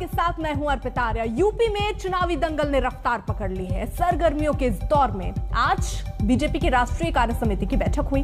के साथ मैं हूं अर्पिता आर्या। यूपी में चुनावी दंगल ने रफ्तार पकड़ ली है। सरगर्मियों के इस दौर में आज बीजेपी की राष्ट्रीय कार्य समिति की बैठक हुई।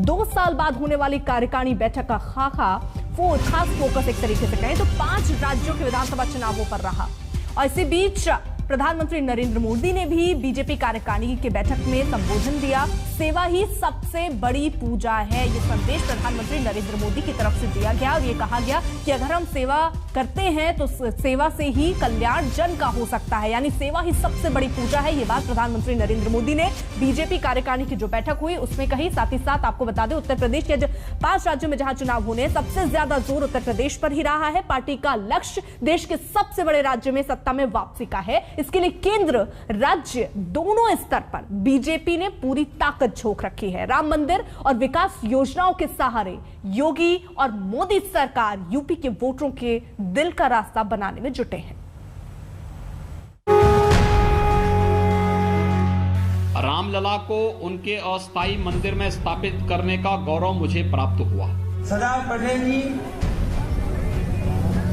2 साल बाद होने वाली कार्यकारिणी बैठक का खास फोकस एक तरीके से कहें तो 5 राज्यों के विधानसभा चुनावों पर रहा। और इसी बीच प्रधानमंत्री नरेंद्र मोदी ने भी बीजेपी कार्यकारिणी की बैठक में संबोधन दिया। सेवा ही सबसे बड़ी पूजा है, ये संदेश प्रधानमंत्री नरेंद्र मोदी की तरफ से दिया गया और ये कहा गया कि अगर हम सेवा करते हैं तो सेवा से ही कल्याण जन का हो सकता है, यानी सेवा ही सबसे बड़ी पूजा है। ये बात प्रधानमंत्री नरेंद्र मोदी ने बीजेपी कार्यकारिणी की जो बैठक हुई उसमें कही। साथ ही साथ आपको बता दें, उत्तर प्रदेश के 5 राज्यों में जहां चुनाव होने सबसे ज्यादा जोर उत्तर प्रदेश पर ही रहा है। पार्टी का लक्ष्य देश के सबसे बड़े राज्य में सत्ता में वापसी का है। इसके लिए केंद्र राज्य दोनों स्तर पर बीजेपी ने पूरी ताकत झोंक रखी है। राम मंदिर और विकास योजनाओं के सहारे योगी और मोदी सरकार यूपी के वोटरों के दिल का रास्ता बनाने में जुटे हैं। रामलला को उनके अस्थायी मंदिर में स्थापित करने का गौरव मुझे प्राप्त हुआ। सरदार पटेल जी,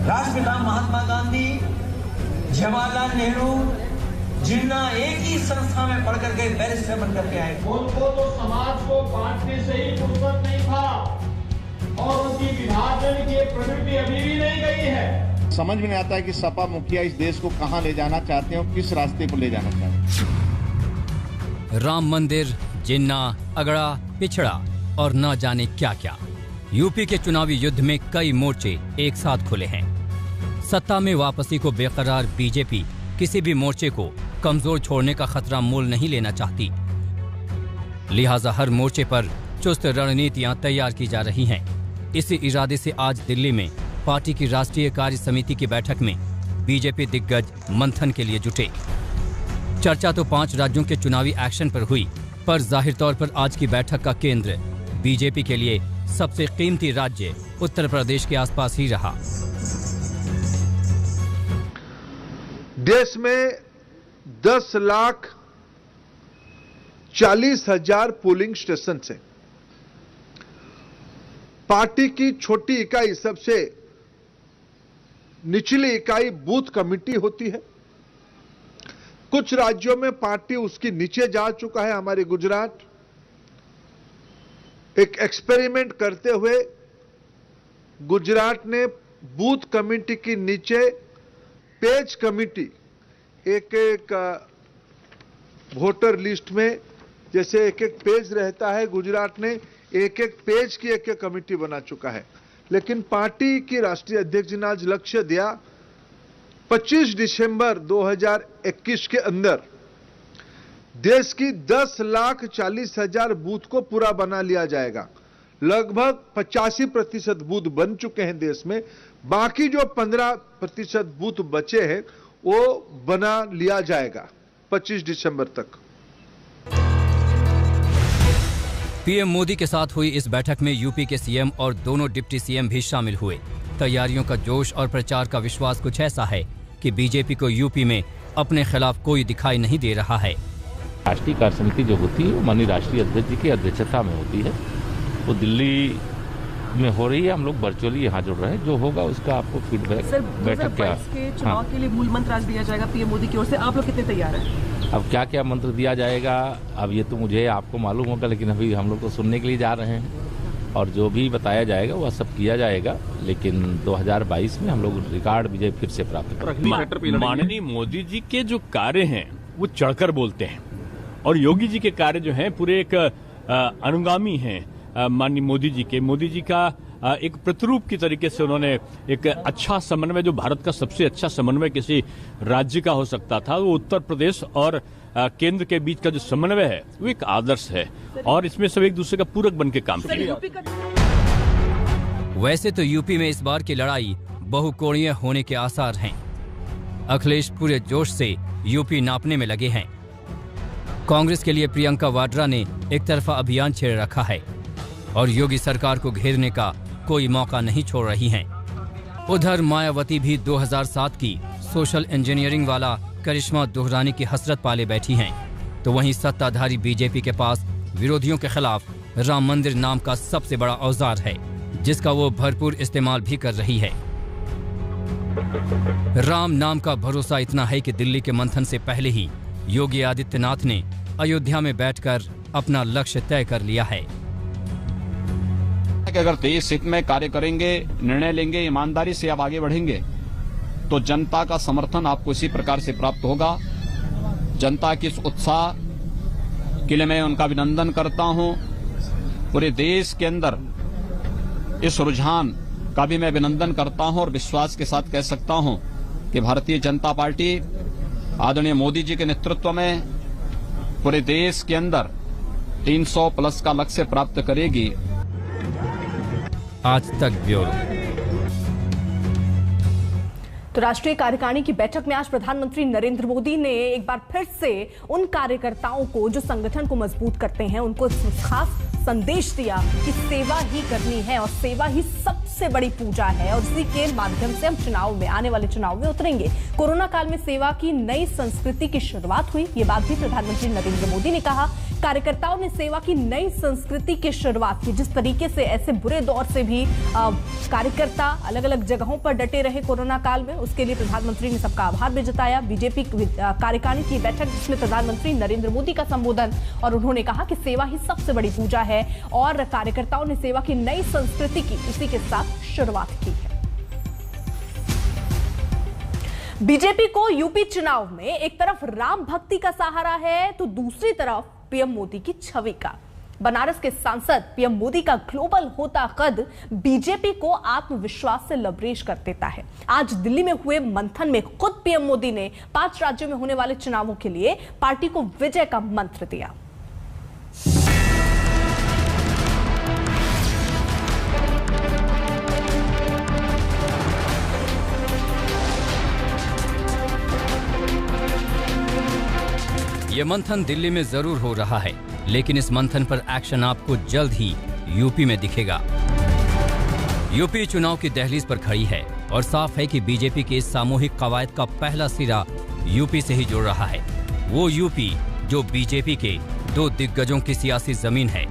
राष्ट्रपिता महात्मा गांधी, जवाहरलाल नेहरू, जिन्ना एक ही संस्था में पढ़ करके बैरिस्टर बन करके आए। उनको तो समाज को बांटने से ही फुर्सत नहीं था और उनकी विभाजन की प्रवृत्ति अभी भी नहीं गई है। समझ में नहीं आता है कि सपा मुखिया इस देश को कहां ले जाना चाहते हैं और किस रास्ते को ले जाना चाहते हैं। राम मंदिर, जिन्ना, अगड़ा, पिछड़ा और न जाने क्या क्या। यूपी के चुनावी युद्ध में कई मोर्चे एक साथ खुले हैं। सत्ता में वापसी को बेकरार बीजेपी किसी भी मोर्चे को कमजोर छोड़ने का खतरा मोल नहीं लेना चाहती। लिहाजा हर मोर्चे पर चुस्त रणनीतियां तैयार की जा रही हैं। इसी इरादे से आज दिल्ली में पार्टी की राष्ट्रीय कार्य समिति की बैठक में बीजेपी दिग्गज मंथन के लिए जुटे। चर्चा तो 5 राज्यों के चुनावी एक्शन पर हुई, पर जाहिर तौर पर आज की बैठक का केंद्र बीजेपी के लिए सबसे कीमती राज्य उत्तर प्रदेश के आसपास ही रहा। देश में 10,40,000 पोलिंग स्टेशन है। पार्टी की छोटी इकाई, सबसे निचली इकाई बूथ कमेटी होती है। कुछ राज्यों में पार्टी उसकी नीचे जा चुका है। हमारे गुजरात एक एक्सपेरिमेंट करते हुए गुजरात ने बूथ कमेटी के नीचे पेज कमेटी, एक वोटर लिस्ट में जैसे एक पेज रहता है, गुजरात ने एक पेज की एक कमेटी बना चुका है। लेकिन पार्टी की राष्ट्रीय अध्यक्ष ने आज लक्ष्य दिया 25 दिसंबर 2021 के अंदर देश की 10,40,000 बूथ को पूरा बना लिया जाएगा। लगभग 85% बूथ बन चुके हैं देश में। बाकी जो 15% बूथ बचे हैं वो बना लिया जाएगा 25 दिसंबर तक। पीएम मोदी के साथ हुई इस बैठक में यूपी के सीएम और दोनों डिप्टी सीएम भी शामिल हुए। तैयारियों का जोश और प्रचार का विश्वास कुछ ऐसा है कि बीजेपी को यूपी में अपने खिलाफ कोई दिखाई नहीं दे रहा है। राष्ट्रीय कार्य समिति जो होती है वो माननीय राष्ट्रीय अध्यक्ष जी की अध्यक्षता में होती है। वो दिल्ली में हो रही है। हम लोग वर्चुअली यहाँ जुड़ रहे हैं। जो होगा उसका आपको फीडबैक बैठक के चुनाव के लिए मूल मंत्र आज दिया जाएगा पीएम मोदी की ओर से। आप लोग कितने तैयार हैं? अब क्या क्या मंत्र दिया जाएगा अब ये तो मुझे आपको मालूम होगा, लेकिन अभी हम लोग तो सुनने के लिए जा रहे हैं और जो भी बताया जाएगा वह सब किया जाएगा। लेकिन 2022 में हम लोग रिकॉर्ड विजय फिर से प्राप्त करेंगे। माननीय मोदी जी के जो कार्य हैं वो चढ़कर बोलते हैं और योगी जी के कार्य जो हैं पूरे एक अनुगामी हैं माननीय मोदी जी के। मोदी जी का एक प्रतिरूप की तरीके से उन्होंने एक अच्छा समन्वय, जो भारत का सबसे अच्छा समन्वय किसी राज्य का हो सकता था, वो उत्तर प्रदेश और केंद्र के बीच का जो समन्वय है वो एक आदर्श है और इसमें सब एक दूसरे का पूरक बन के काम किया। वैसे तो यूपी में इस बार की लड़ाई बहुकोणीय होने के आसार हैं। अखिलेश पूरे जोश से यूपी नापने में लगे हैं। कांग्रेस के लिए प्रियंका वाड्रा ने एक तरफा अभियान छेड़ रखा है और योगी सरकार को घेरने का कोई मौका नहीं छोड़ रही हैं। उधर मायावती भी 2007 की सोशल इंजीनियरिंग वाला करिश्मा दोहराने की हसरत पाले बैठी हैं। तो वहीं सत्ताधारी बीजेपी के पास विरोधियों के खिलाफ राम मंदिर नाम का सबसे बड़ा औजार है, जिसका वो भरपूर इस्तेमाल भी कर रही है। राम नाम का भरोसा इतना है कि दिल्ली के मंथन से पहले ही योगी आदित्यनाथ ने अयोध्या में बैठकर अपना लक्ष्य तय कर लिया है कि अगर देश हित में कार्य करेंगे, निर्णय लेंगे, ईमानदारी से आप आगे बढ़ेंगे तो जनता का समर्थन आपको इसी प्रकार से प्राप्त होगा। जनता के इस उत्साह के लिए मैं उनका अभिनंदन करता हूं। पूरे देश के अंदर इस रुझान का भी मैं अभिनंदन करता हूं और विश्वास के साथ कह सकता हूं कि भारतीय जनता पार्टी आदरणीय मोदी जी के नेतृत्व में पूरे देश के अंदर 300 प्लस का लक्ष्य प्राप्त करेगी। आज तक ब्यूरो। तो राष्ट्रीय कार्यकारिणी की बैठक में आज प्रधानमंत्री नरेंद्र मोदी ने एक बार फिर से उन कार्यकर्ताओं को जो संगठन को मजबूत करते हैं उनको खास संदेश दिया कि सेवा ही करनी है और सेवा ही सबसे बड़ी पूजा है और इसी के माध्यम से हम चुनाव में, आने वाले चुनाव में उतरेंगे। कोरोना काल में सेवा की नई संस्कृति की शुरुआत हुई, ये बात भी प्रधानमंत्री नरेंद्र मोदी ने कहा। कार्यकर्ताओं ने सेवा की नई संस्कृति की शुरुआत की। जिस तरीके से ऐसे बुरे दौर से भी कार्यकर्ता अलग अलग जगहों पर डटे रहे कोरोना काल में, उसके लिए प्रधानमंत्री ने सबका आभार भी जताया। बीजेपी कार्यकारिणी की बैठक जिसमें प्रधानमंत्री नरेंद्र मोदी का संबोधन और उन्होंने कहा कि सेवा ही सबसे बड़ी पूजा है और कार्यकर्ताओं ने सेवा की नई संस्कृति की इसी के साथ शुरुआत की है। बीजेपी को यूपी चुनाव में एक तरफ राम भक्ति का सहारा है तो दूसरी तरफ पीएम मोदी की छवि का। बनारस के सांसद पीएम मोदी का ग्लोबल होता कद बीजेपी को आत्मविश्वास से लबरेज कर देता है। आज दिल्ली में हुए मंथन में खुद पीएम मोदी ने 5 राज्यों में होने वाले चुनावों के लिए पार्टी को विजय का मंत्र दिया। ये मंथन दिल्ली में जरूर हो रहा है, लेकिन इस मंथन पर एक्शन आपको जल्द ही यूपी में दिखेगा। यूपी चुनाव की दहलीज पर खड़ी है और साफ है कि बीजेपी के इस सामूहिक कवायद का पहला सिरा यूपी से ही जुड़ रहा है। वो यूपी जो बीजेपी के 2 दिग्गजों की सियासी जमीन है,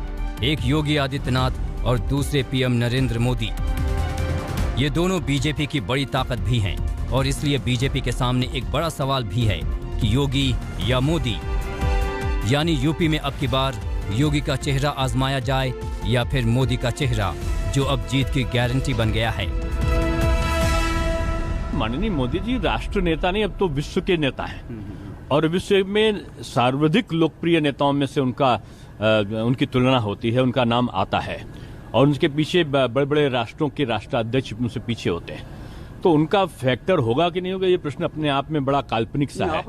एक योगी आदित्यनाथ और दूसरे पीएम नरेंद्र मोदी। ये दोनों बीजेपी की बड़ी ताकत भी हैं और इसलिए बीजेपी के सामने एक बड़ा सवाल भी है कि योगी या मोदी, यानी यूपी में अब की बार योगी का चेहरा आजमाया जाए या फिर मोदी का चेहरा जो अब जीत की गारंटी बन गया है। माननीय मोदी जी राष्ट्र नेता नहीं, अब तो विश्व के नेता हैं और विश्व में सर्वाधिक लोकप्रिय नेताओं में से उनकी तुलना होती है, उनका नाम आता है और उनके पीछे बड़े बड़े राष्ट्रों के राष्ट्राध्यक्ष उनसे पीछे होते हैं। तो उनका फैक्टर होगा कि नहीं होगा, ये प्रश्न अपने आप में बड़ा काल्पनिक सा है।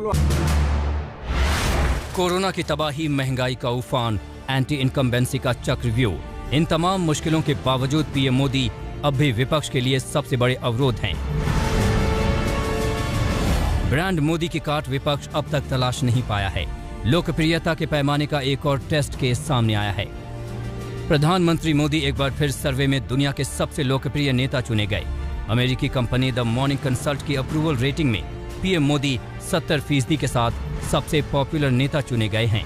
कोरोना की तबाही, महंगाई का उफान, एंटी इनकम्बेंसी का चक्रव्यूह, इन तमाम मुश्किलों के बावजूद पीएम मोदी अब भी विपक्ष के लिए सबसे बड़े अवरोध हैं। ब्रांड मोदी की काट विपक्ष अब तक तलाश नहीं पाया है। लोकप्रियता के पैमाने का एक और टेस्ट केस सामने आया है। प्रधानमंत्री मोदी एक बार फिर सर्वे में दुनिया के सबसे लोकप्रिय नेता चुने गए। अमेरिकी कंपनी द मॉर्निंग कंसल्ट की अप्रूवल रेटिंग में पीएम मोदी 70% के साथ सबसे पॉपुलर नेता चुने गए हैं।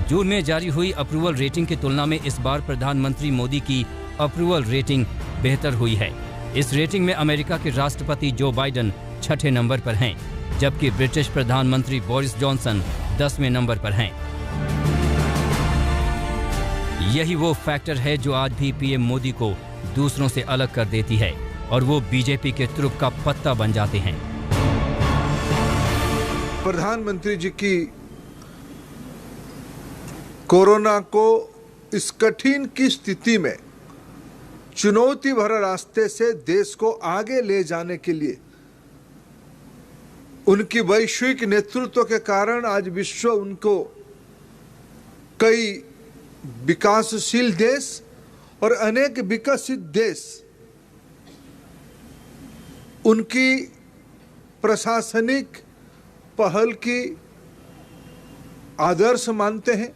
जून में जारी हुई अप्रूवल रेटिंग की तुलना में इस बार प्रधानमंत्री मोदी की अप्रूवल रेटिंग बेहतर हुई है। इस रेटिंग में अमेरिका के राष्ट्रपति जो बाइडेन 6ठे नंबर पर हैं, जबकि ब्रिटिश प्रधानमंत्री बोरिस जॉनसन 10वें नंबर पर हैं। यही वो फैक्टर है जो आज भी पीएम मोदी को दूसरों से अलग कर देती है और वो बीजेपी के तुरुप का पत्ता बन जाते हैं। प्रधानमंत्री जी की कोरोना को इस कठिन की स्थिति में चुनौती भरे रास्ते से देश को आगे ले जाने के लिए उनकी वैश्विक नेतृत्व के कारण आज विश्व उनको कई विकासशील देश और अनेक विकसित देश उनकी प्रशासनिक पहल की आदर्श मानते हैं।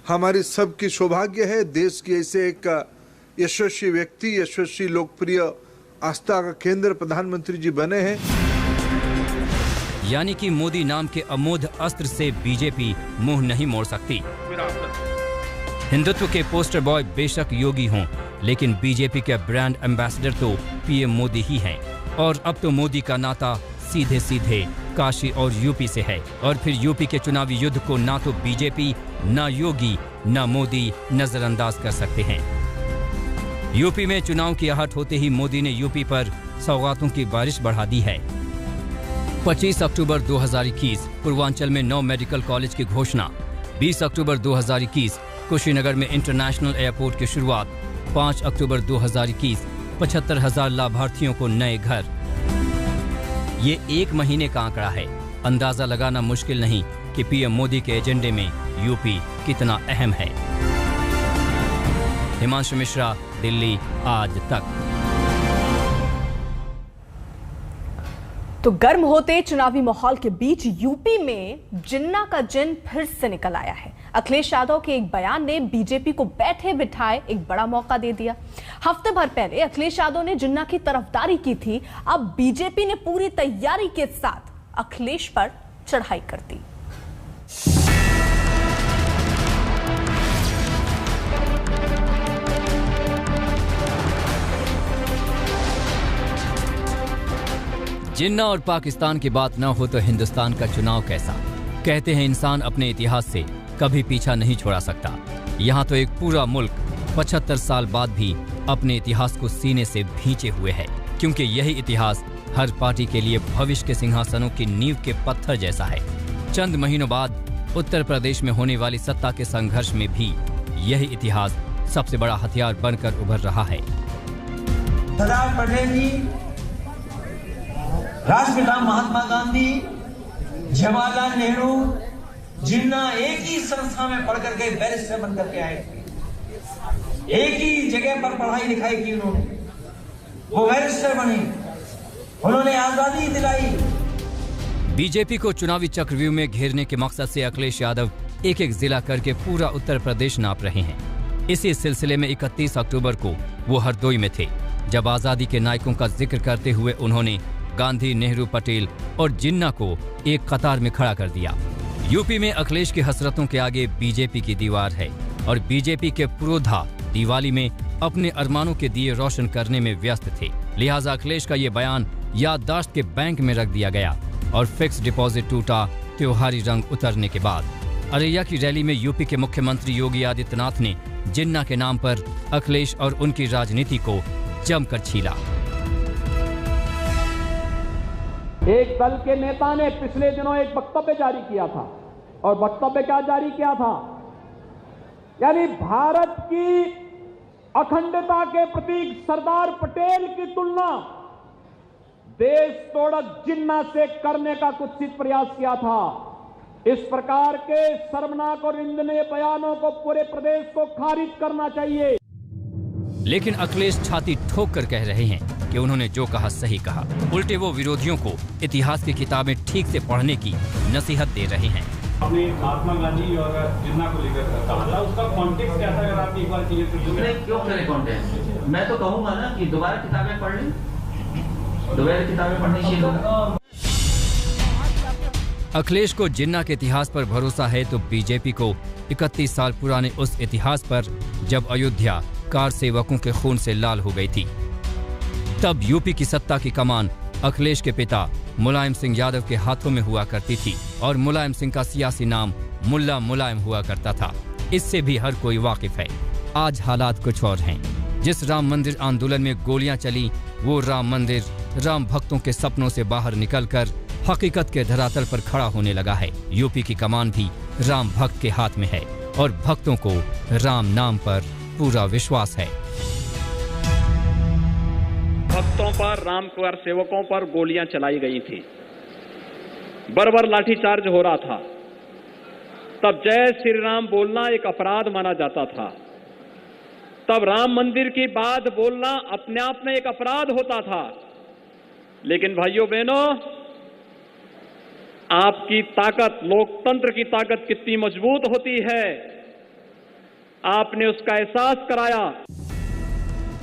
हमारी सबकी सौभाग्य है देश की ऐसे एक यशस्वी व्यक्ति, यशस्वी लोकप्रिय आस्था का केंद्र प्रधानमंत्री जी बने हैं। यानी कि मोदी नाम के अमोघ अस्त्र से बीजेपी मुंह नहीं मोड़ सकती। हिंदुत्व के पोस्टर बॉय बेशक योगी हों, लेकिन बीजेपी के ब्रांड एम्बेसडर तो पीएम मोदी ही हैं। और अब तो मोदी का नाता सीधे सीधे काशी और यूपी से है। और फिर यूपी के चुनावी युद्ध को ना तो बीजेपी, ना योगी, ना मोदी नजरअंदाज कर सकते हैं। यूपी में चुनाव की आहट होते ही मोदी ने यूपी पर सौगातों की बारिश बढ़ा दी है। 25 अक्टूबर 2021 पूर्वांचल में 9 मेडिकल कॉलेज की घोषणा। 20 अक्टूबर 2021 कुशीनगर में इंटरनेशनल एयरपोर्ट की शुरुआत। 5 अक्टूबर 2021 75,000 लाभार्थियों को नए घर। ये 1 महीने का आंकड़ा है। अंदाजा लगाना मुश्किल नहीं कि पीएम मोदी के एजेंडे में यूपी कितना अहम है। हिमांशु मिश्रा, दिल्ली आज तक। तो गर्म होते चुनावी माहौल के बीच यूपी में जिन्ना का जिन फिर से निकल आया है। अखिलेश यादव के एक बयान ने बीजेपी को बैठे बिठाए एक बड़ा मौका दे दिया। हफ्ते भर पहले अखिलेश यादव ने जिन्ना की तरफदारी की थी, अब बीजेपी ने पूरी तैयारी के साथ अखिलेश पर चढ़ाई कर दी। जिन्ना और पाकिस्तान की बात न हो तो हिंदुस्तान का चुनाव कैसा। कहते हैं इंसान अपने इतिहास से कभी पीछा नहीं छोड़ा सकता। यहाँ तो एक पूरा मुल्क 75 साल बाद भी अपने इतिहास को सीने से भींचे हुए है, क्योंकि यही इतिहास हर पार्टी के लिए भविष्य के सिंहासनों की नींव के पत्थर जैसा है। चंद महीनों बाद उत्तर प्रदेश में होने वाली सत्ता के संघर्ष में भी यही इतिहास सबसे बड़ा हथियार बनकर उभर रहा है। सरदार पटेल जी, राष्ट्रपिता महात्मा गांधी, जवाहरलाल नेहरू, जिन्ना एक ही संस्था में पढ़ करके बैरिस्टर बन करके आए थे। एक ही जगह पर पढ़ाई लिखाई की उन्होंने, वो बैरिस्टर बने, उन्होंने आजादी दिलाई। बीजेपी को चुनावी चक्रव्यूह में घेरने के मकसद से अखिलेश यादव एक एक जिला करके पूरा उत्तर प्रदेश नाप रहे हैं। इसी सिलसिले में 31 अक्टूबर को वो हरदोई में थे, जब आजादी के नायकों का जिक्र करते हुए उन्होंने गांधी, नेहरू, पटेल और जिन्ना को एक कतार में खड़ा कर दिया। यूपी में अखिलेश की हसरतों के आगे बीजेपी की दीवार है और बीजेपी के पुरोधा दिवाली में अपने अरमानों के दिए रोशन करने में व्यस्त थे। लिहाजा अखिलेश का ये बयान याददाश्त के बैंक में रख दिया गया और फिक्स डिपॉजिट टूटा त्योहारी रंग उतरने के बाद। अररिया की रैली में यूपी के मुख्यमंत्री योगी आदित्यनाथ ने जिन्ना के नाम पर अखिलेश और उनकी राजनीति को जमकर छीला। एक दल के नेता ने पिछले दिनों एक वक्तव्य जारी किया था, और वक्तव्य क्या जारी किया था, यानी भारत की अखंडता के प्रतीक सरदार पटेल की तुलना देश तोड़क जिन्ना से करने का कुत्सित प्रयास किया था। इस प्रकार के शर्मनाक और निंदनीय बयानों को पूरे प्रदेश को खारिज करना चाहिए। लेकिन अखिलेश छाती ठोक कर कह रहे हैं कि उन्होंने जो कहा सही कहा। उल्टे वो विरोधियों को इतिहास की किताबें ठीक से पढ़ने की नसीहत दे रहे हैं। आपने महात्मा गांधी और जिन्ना को लेकर कहा, उसका कॉन्टेक्स्ट क्या था? अगर आप एक बार क्यों करें कॉन्टेक्स्ट? मैं तो कहूँगा ना कि दोबारा किताबें पढ़ लें, दोबारा किताबें पढ़नी चाहिए। अखिलेश को जिन्ना के इतिहास पर भरोसा है तो बीजेपी को 31 साल पुराने उस इतिहास पर, जब अयोध्या कार सेवकों के खून से लाल हो गई थी। तब यूपी की सत्ता की कमान अखिलेश के पिता मुलायम सिंह यादव के हाथों में हुआ करती थी और मुलायम सिंह का सियासी नाम मुल्ला मुलायम हुआ करता था। इससे भी हर कोई वाकिफ है। आज हालात कुछ और हैं। जिस राम मंदिर आंदोलन में गोलियां चली, वो राम मंदिर राम भक्तों के सपनों से बाहर निकलकर हकीकत के धरातल पर खड़ा होने लगा है। यूपी की कमान भी राम भक्त के हाथ में है और भक्तों को राम नाम पर पूरा विश्वास है। भक्तों पर, राम कार सेवकों पर गोलियां चलाई गई थी, बर्बर लाठीचार्ज हो रहा था। तब जय श्री राम बोलना एक अपराध माना जाता था। तब राम मंदिर की बात बोलना अपने आप में एक अपराध होता था। लेकिन भाइयों बहनों, आपकी ताकत, लोकतंत्र की ताकत कितनी मजबूत होती है, आपने उसका एहसास कराया।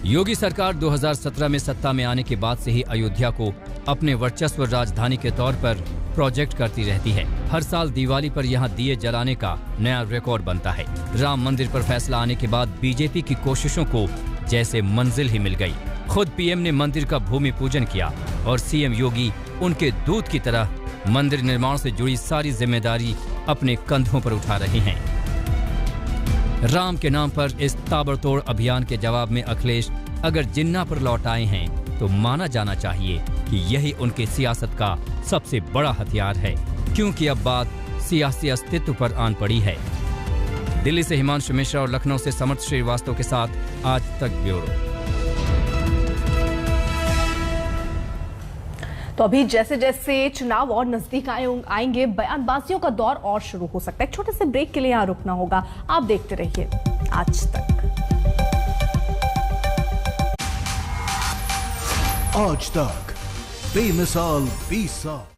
योगी सरकार 2017 में सत्ता में आने के बाद से ही अयोध्या को अपने वर्चस्व राजधानी के तौर पर प्रोजेक्ट करती रहती है। हर साल दिवाली पर यहाँ दिए जलाने का नया रिकॉर्ड बनता है। राम मंदिर पर फैसला आने के बाद बीजेपी की कोशिशों को जैसे मंजिल ही मिल गई। खुद पीएम ने मंदिर का भूमि पूजन किया और सीएम योगी उनके दूत की तरह मंदिर निर्माण से जुड़ी सारी जिम्मेदारी अपने कंधों पर उठा रहे हैं। राम के नाम पर इस ताबड़तोड़ अभियान के जवाब में अखिलेश अगर जिन्ना पर लौट आए हैं तो माना जाना चाहिए कि यही उनके सियासत का सबसे बड़ा हथियार है, क्योंकि अब बात सियासी अस्तित्व पर आन पड़ी है। दिल्ली से हिमांशु मिश्रा और लखनऊ से समर्थ श्रीवास्तव के साथ आज तक ब्यूरो। तो अभी जैसे जैसे चुनाव और नजदीक आएंगे, बयानबाजियों का दौर और शुरू हो सकता है। एक छोटे से ब्रेक के लिए यहाँ रुकना होगा। आप देखते रहिए आज तक। आज तक बेमिसाल 20 साल।